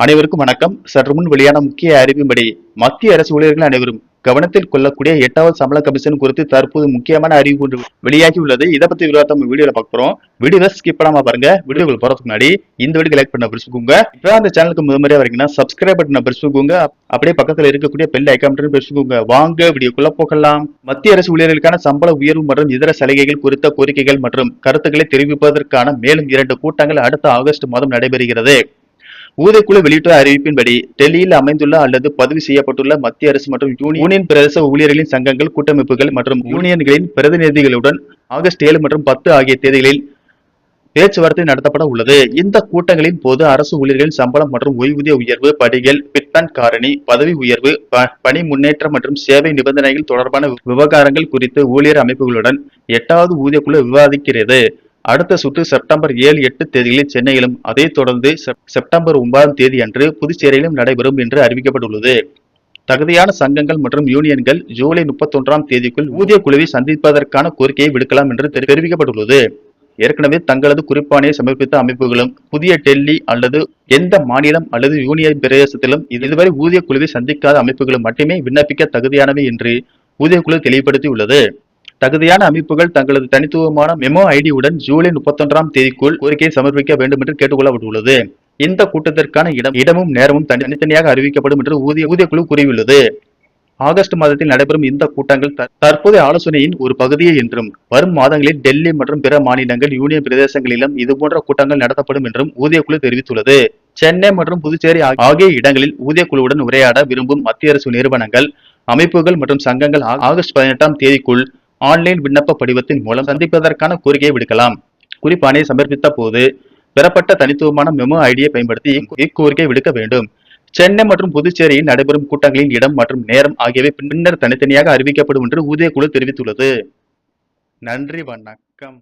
அனைவருக்கும் வணக்கம். சற்று முன் வெளியான முக்கிய அறிவின்படி மத்திய அரசு ஊழியர்கள் அனைவரும் கவனத்தில் கொள்ளக்கூடிய 8வது சம்பள கமிஷன் குறித்து தற்போது முக்கியமான அறிவிப்பு ஒன்று வெளியாகி உள்ளது. இதை பத்தி விரிவாக நம்ம வீடியோல பார்க்கிறோம். வீடியோவை ஸ்கிப் பண்ணாம பாருங்க. வீடியோக்குள்ள போறதுக்கு முன்னாடி இந்த வீடியோ லைக் பண்ண பிடிச்சுக்கோங்க. இப்போ அந்த சேனலுக்கு முதன்முறையா வரீங்கன்னா சப்ஸ்கிரைப் பட்டனை பிடிச்சுக்கோங்க. அப்படியே பக்கத்துல இருக்கக்கூடிய பெல் ஐகான் பிடிச்சுக்கோங்க. வாங்க வீடியோக்குள்ள போகலாம். மத்திய அரசு ஊழியர்களுக்கான சம்பள உயர்வு மற்றும் இதர சலுகைகள் குறித்த கோரிக்கைகள் மற்றும் கருத்துக்களை தெரிவிப்பதற்கான மேலும் 2 கூட்டங்கள் அடுத்த ஆகஸ்ட் மாதம் நடைபெறுகிறது. ஊதியக்குழு வெளியிட்ட அறிவிப்பின்படி டெல்லியில் அமைந்துள்ள அல்லது பதிவு செய்யப்பட்டுள்ள மத்திய அரசு மற்றும் யூனியன் பிரதேச ஊழியர்களின் சங்கங்கள், கூட்டமைப்புகள் மற்றும் யூனியன்களின் பிரதிநிதிகளுடன் ஆகஸ்ட் 7 மற்றும் 10 ஆகிய தேதிகளில் பேச்சுவார்த்தை நடத்தப்பட உள்ளது. இந்த கூட்டங்களின் போது அரசு ஊழியர்களின் சம்பளம் மற்றும் ஓய்வூதிய உயர்வு, படிகள், பிட்மேன் காரணி, பதவி உயர்வு, பணி முன்னேற்றம் மற்றும் சேவை நிபந்தனைகள் தொடர்பான விவகாரங்கள் குறித்து ஊழியர் அமைப்புகளுடன் 8வது ஊதியக்குழு விவாதிக்கிறது. அடுத்த சுற்று செப்டம்பர் 7, 8 தேதிகளில் சென்னையிலும், அதைத் தொடர்ந்து செப்டம்பர் 9 தேதி அன்று புதுச்சேரியிலும் நடைபெறும் என்று அறிவிக்கப்பட்டுள்ளது. தகுதியான சங்கங்கள் மற்றும் யூனியன்கள் ஜூலை 31 தேதிக்குள் ஊதிய குழுவை சந்திப்பதற்கான கோரிக்கையை விடுக்கலாம் என்று தெரிவிக்கப்பட்டுள்ளது. ஏற்கனவே தங்களது குறிப்பாணையை சமர்ப்பித்த அமைப்புகளும் புதிய டெல்லி அல்லது எந்த மாநிலம் அல்லது யூனியன் பிரதேசத்திலும் இதுவரை ஊதிய குழுவை சந்திக்காத அமைப்புகளும் மட்டுமே விண்ணப்பிக்க தகுதியானவை என்று ஊதியக்குழு தெளிவுபடுத்தியுள்ளது. தகுதியான அமைப்புகள் தங்களது தனித்துவமான மெமோ ஐடியுடன் ஜூலை 31 தேதிக்குள் கோரிக்கையை சமர்ப்பிக்க வேண்டும் என்று கேட்டுக்கொள்ளப்பட்டுள்ளது. இந்த கூட்டத்திற்கான இடமும் நேரமும் தனித்தனியாக அறிவிக்கப்படும் என்று ஊதியக்குழு கூறியுள்ளது. ஆகஸ்ட் மாதத்தில் நடைபெறும் இந்த கூட்டங்கள் தற்போதைய ஆலோசனையின் ஒரு பகுதியே என்றும் வரும் மாதங்களில் டெல்லி மற்றும் பிற மாநிலங்கள், யூனியன் பிரதேசங்களிலும் இதுபோன்ற கூட்டங்கள் நடத்தப்படும் என்றும் ஊதியக்குழு தெரிவித்துள்ளது. சென்னை மற்றும் புதுச்சேரி ஆகிய இடங்களில் ஊதியக்குழுவுடன் உரையாட விரும்பும் மத்திய அரசு நிறுவனங்கள், அமைப்புகள் மற்றும் சங்கங்கள் ஆகஸ்ட் 18 தேதிக்குள் ஆன்லைன் விண்ணப்ப படிவத்தின் மூலம் சந்திப்பதற்கான கோரிக்கையை விடுக்கலாம். குறிப்பாணையை சமர்ப்பித்த போது பெறப்பட்ட தனித்துவமான மெமோ ஐடியை பயன்படுத்தி இக்கோரிக்கை விடுக்க வேண்டும். சென்னை மற்றும் புதுச்சேரியில் நடைபெறும் கூட்டங்களின் இடம் மற்றும் நேரம் ஆகியவை பின்னர் தனித்தனியாக அறிவிக்கப்படும் என்று ஊதியக்குழு தெரிவித்துள்ளது. நன்றி, வணக்கம்.